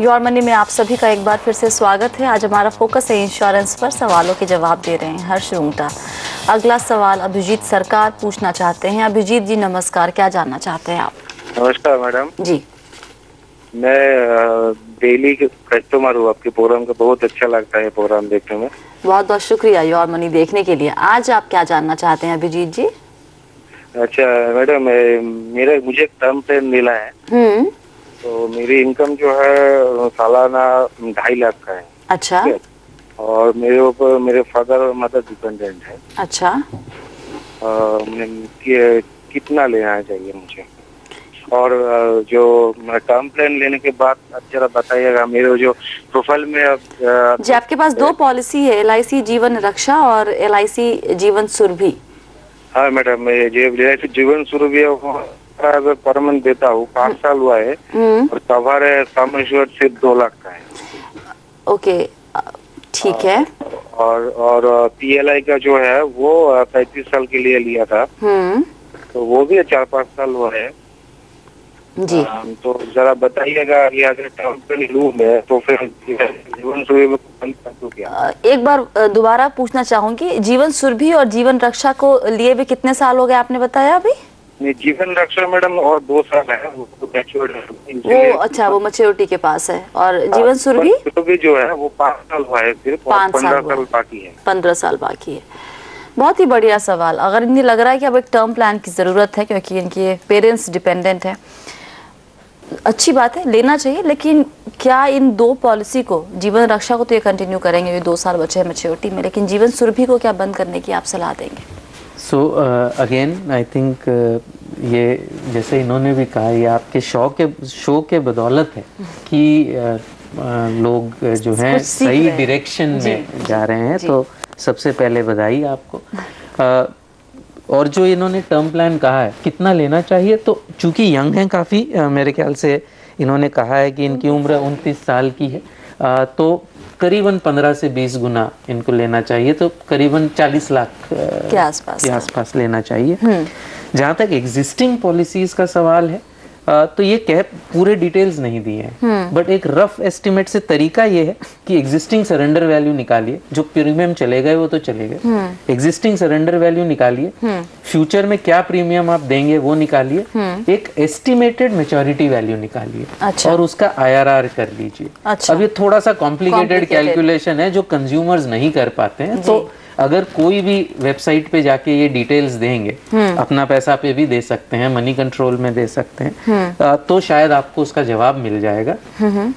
Your money में आप सभी का एक बार फिर से स्वागत है। आज हमारा फोकस है इंश्योरेंस पर। सवालों के जवाब दे रहे हैं हर्ष रुंगटा। अगला सवाल अभिजीत सरकार पूछना चाहते हैं। अभिजीत जी नमस्कार, क्या जानना चाहते हैं आप? नमस्कार मैडम जी। मैं डेली कस्टमर हूँ आपके प्रोग्राम का, बहुत अच्छा लगता है प्रोग्राम देखने में। बहुत बहुत शुक्रिया योर मनी देखने के लिए। आज आप क्या जानना चाहते हैं अभिजीत जी? अच्छा मैडम, मुझे टर्म प्लान मिला है, तो मेरी इनकम जो है सालाना 2.5 लाख का है। अच्छा। और मेरे ऊपर मेरे फादर और मदर डिपेंडेंट है। अच्छा। कितना लेना चाहिए मुझे? और जो टर्म प्लान लेने के बाद आप जरा बताइएगा, मेरे जो प्रोफाइल में जी आपके पास 2 पॉलिसी है, LIC जीवन रक्षा और LIC जीवन सुरभि। हाँ मैडम, मैं LIC जीवन सुरभि अगर परमानेंट देता हूँ, 5 साल हुआ है और कवर है सामेश्वर से 2 लाख का है। ओके, ठीक है। और PLI का जो है वो 35 साल के लिए लिया था, तो वो भी 4-5 साल हुआ है जी। तो जरा बताइएगा कि अगर टर्म प्लान लूं मैं तो फिर जीवन सुरभि में बंद कर दूं क्या? एक बार दोबारा पूछना चाहूंगी, जीवन सुरभि और जीवन रक्षा को लिए भी कितने साल हो गए आपने बताया अभी? जीवन रक्षा मैडम और 2 साल है, वो अच्छा, वो मैच्योरिटी के पास है। और जीवन सुरभि जो है वो 5 साल हुआ है सिर्फ, 15 साल बाकी है। 15 साल बाकी है। बहुत ही बढ़िया सवाल। अगर इन्हें लग रहा है कि अब एक टर्म प्लान की जरूरत है क्योंकि इनके पेरेंट्स डिपेंडेंट है, अच्छी बात है, लेना चाहिए। लेकिन क्या इन 2 पॉलिसी को, जीवन रक्षा को तो ये कंटिन्यू करेंगे, ये 2 साल बचे हैं मैच्योरिटी में, लेकिन जीवन सुरभि को क्या बंद करने की आप सलाह देंगे? सो अगेन आई थिंक ये जैसे इन्होंने भी कहा, ये आपके शो के बदौलत है कि लोग जो हैं सही डायरेक्शन में जा रहे हैं, तो सबसे पहले बधाई आपको। और जो इन्होंने टर्म प्लान कहा है कितना लेना चाहिए, तो चूंकि यंग हैं काफ़ी, मेरे ख्याल से इन्होंने कहा है कि इनकी उम्र 29 साल की है, तो करीबन 15 से 20 गुना इनको लेना चाहिए, तो करीबन 40 लाख के आसपास लेना चाहिए। जहाँ तक एग्जिस्टिंग पॉलिसीज का सवाल है, तो ये पूरे डिटेल्स नहीं दिए हैं, बट एक रफ एस्टिमेट से तरीका ये है कि एग्जिस्टिंग सरेंडर वैल्यू निकालिए, जो प्रीमियम चले गए वो तो चले गए, एग्जिस्टिंग सरेंडर वैल्यू निकालिए, फ्यूचर में क्या प्रीमियम आप देंगे वो निकालिए, एक एस्टिमेटेड मैच्योरिटी वैल्यू निकालिए। अच्छा। और उसका IRR कर लीजिए। अच्छा। अब ये थोड़ा सा कॉम्प्लिकेटेड कैलकुलेशन है जो कंज्यूमर्स नहीं कर पाते हैं, तो अगर कोई भी वेबसाइट पे जाके ये डिटेल्स देंगे, अपना पैसा पे भी दे सकते हैं, मनी कंट्रोल में दे सकते हैं, तो शायद आपको उसका जवाब मिल जाएगा।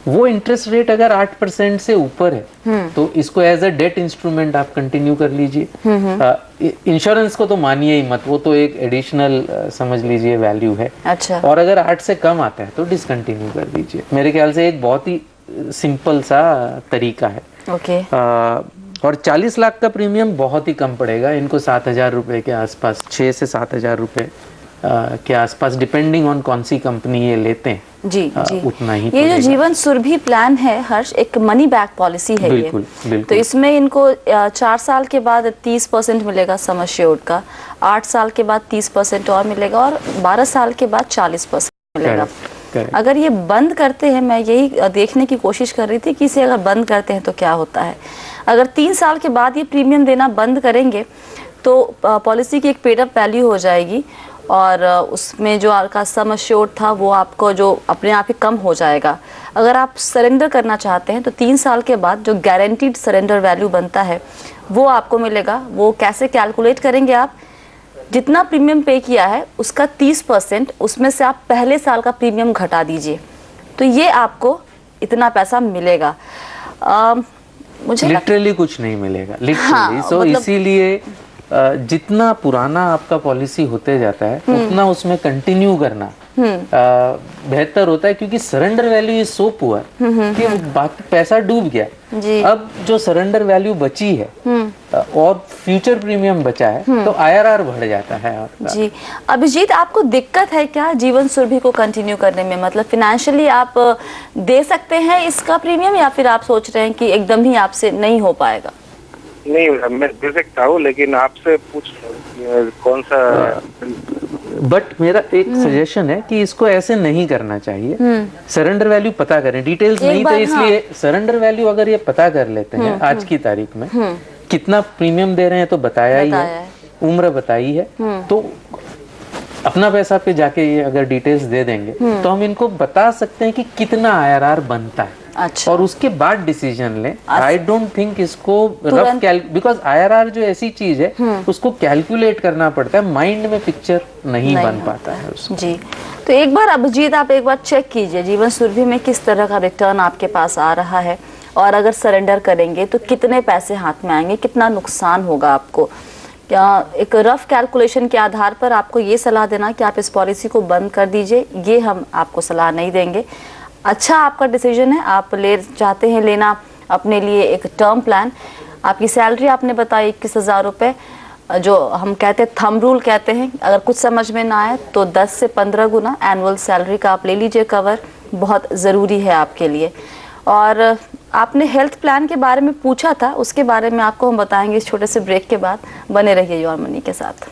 वो इंटरेस्ट रेट अगर 8% से ऊपर है तो इसको एज अ डेट इंस्ट्रूमेंट आप कंटिन्यू कर लीजिए। इंश्योरेंस को तो मानिए ही मत, वो तो एक एडिशनल समझ लीजिए वैल्यू है। अच्छा। और अगर 8 से कम आता है तो डिसकंटिन्यू कर दीजिए। मेरे ख्याल से एक बहुत ही सिंपल सा तरीका है। ओके। और 40 लाख का प्रीमियम बहुत ही कम पड़ेगा इनको, 7,000 रुपए के आसपास, 6 से 7,000 रुपए के आसपास, डिपेंडिंग ऑन कौन सी कंपनी ये लेते हैं। जी उतना ही। ये जो जीवन सुरभि प्लान है हर्ष, एक मनी बैक पॉलिसी है। बिल्कुल, बिल्कुल। तो इसमें इनको 4 साल के बाद 30% मिलेगा सम एश्योर्ड का, 8 साल के बाद 30% और मिलेगा, और 12 साल के बाद 40% मिलेगा। अगर ये बंद करते हैं, मैं यही देखने की कोशिश कर रही थी कि इसे अगर बंद करते हैं तो क्या होता है। अगर 3 साल के बाद ये प्रीमियम देना बंद करेंगे तो पॉलिसी की एक पेड अप वैल्यू हो जाएगी, और उसमें जो आपका सम एश्योर्ड था वो आपको जो अपने आप ही कम हो जाएगा। अगर आप सरेंडर करना चाहते हैं तो 3 साल के बाद जो गारंटीड सरेंडर वैल्यू बनता है वो आपको मिलेगा। वो कैसे कैलकुलेट करेंगे आप? जितना प्रीमियम पे किया है उसका 30%, उसमें से आप पहले साल का प्रीमियम घटा दीजिए, तो ये आपको इतना पैसा मिलेगा। मुझे लिटरली कुछ नहीं मिलेगा, लिटरली। सो इसीलिए जितना पुराना आपका पॉलिसी होते जाता है उतना उसमें कंटिन्यू करना बेहतर होता है, क्योंकि surrender value is so poor कि बाकी पैसा डूब गया। अब जो सरेंडर वैल्यू बची है और फ्यूचर प्रीमियम बचा है तो IRR बढ़ जाता है आपका। जी अभिजीत, आपको दिक्कत है क्या जीवन सुरभि को कंटिन्यू करने में? मतलब फिनेंशियली आप दे सकते हैं इसका प्रीमियम, या फिर आप सोच रहे हैं कि एकदम ही आपसे नहीं हो पाएगा? नहीं, मैं दे सकता हूँ, लेकिन आपसे पूछ कौन सा बट मेरा एक सजेशन है कि इसको ऐसे नहीं करना चाहिए। सरेंडर वैल्यू पता करें, डिटेल्स नहीं तो इसलिए सरेंडर वैल्यू अगर ये पता कर लेते हैं आज की तारीख में, कितना प्रीमियम दे रहे हैं तो बताया ही है, उम्र बताई है, तो अपना पैसा पे जाके ये अगर डिटेल्स दे देंगे तो हम इनको बता सकते हैं कि कितना IRR बनता है। अच्छा। और उसके बाद डिसीजन लें। आई डोंट थिंक इसको रफ बिकॉज IRR जो ऐसी चीज है उसको कैलकुलेट करना पड़ता है, माइंड में पिक्चर नहीं बन पाता है उसको। जी, तो एक बार अभिजीत आप एक बार चेक कीजिए जीवन सुरभि में किस तरह का रिटर्न आपके पास आ रहा है, और अगर सरेंडर करेंगे तो कितने पैसे हाथ में आएंगे, कितना नुकसान होगा आपको। क्या एक रफ कैलकुलेशन के आधार पर आपको ये सलाह देना कि आप इस पॉलिसी को बंद कर दीजिए, ये हम आपको सलाह नहीं देंगे। अच्छा, आपका डिसीजन है, आप ले चाहते हैं लेना अपने लिए एक टर्म प्लान। आपकी सैलरी आपने बताई 21,000 रुपये, जो हम कहते हैं थंब रूल कहते हैं, अगर कुछ समझ में ना आए तो 10 से 15 गुना एनुअल सैलरी का आप ले लीजिए कवर, बहुत ज़रूरी है आपके लिए। और आपने हेल्थ प्लान के बारे में पूछा था, उसके बारे में आपको हम बताएंगे इस छोटे से ब्रेक के बाद। बने रहिए योर मनी के साथ।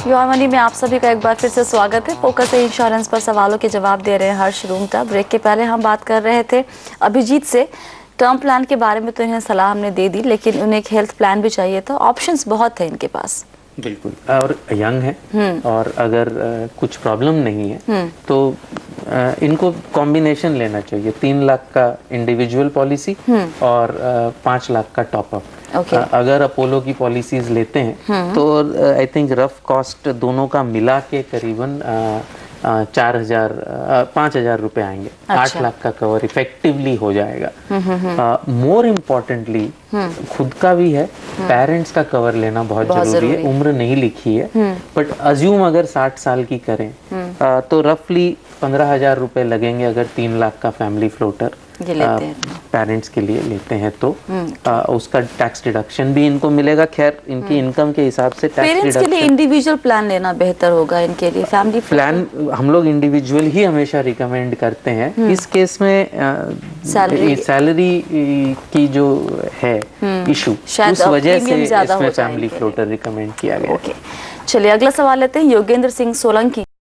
योर मनी में आप सभी का एक बार फिर से स्वागत है। फोकस है इंश्योरेंस पर सवालों के जवाब दे रहे हैं हर्ष रूंगटा। ब्रेक के पहले हम बात कर रहे थे अभिजीत से टर्म प्लान के बारे में, तो इन्हें सलाह हमने दे दी, लेकिन उन्हें एक हेल्थ प्लान भी चाहिए था। ऑप्शंस बहुत है इनके पास। बिल्कुल, और यंग है और अगर कुछ प्रॉब्लम नहीं है तो इनको कॉम्बिनेशन लेना चाहिए। 3 लाख का इंडिविजुअल पॉलिसी और 5 लाख का टॉपअप। अगर अपोलो की पॉलिसीज लेते हैं तो आई थिंक रफ कॉस्ट दोनों का मिला के करीबन 5,000 रुपए आएंगे। अच्छा। 8 लाख का कवर इफेक्टिवली हो जाएगा। मोर इम्पोर्टेंटली खुद का भी है, पेरेंट्स का कवर लेना बहुत जरूरी है। उम्र नहीं लिखी है, बट अज्यूम अगर 60 साल की करें तो रफली 15,000 रुपए लगेंगे अगर 3 लाख का फैमिली फ्लोटर पेरेंट्स के लिए लेते हैं तो उसका टैक्स डिडक्शन भी इनको मिलेगा। खैर इनकी इनकम के हिसाब से टैक्स डिडक्शन के लिए इंडिविजुअल प्लान लेना बेहतर होगा इनके लिए। फैमिली प्लान हम लोग इंडिविजुअल ही हमेशा रिकमेंड करते हैं। इस केस में सैलरी की जो है इशू, उस वजह से इसमें फैमिली फ्लोटर रिकमेंड किया गया। चलिए अगला सवाल लेते हैं योगेंद्र सिंह सोलंकी।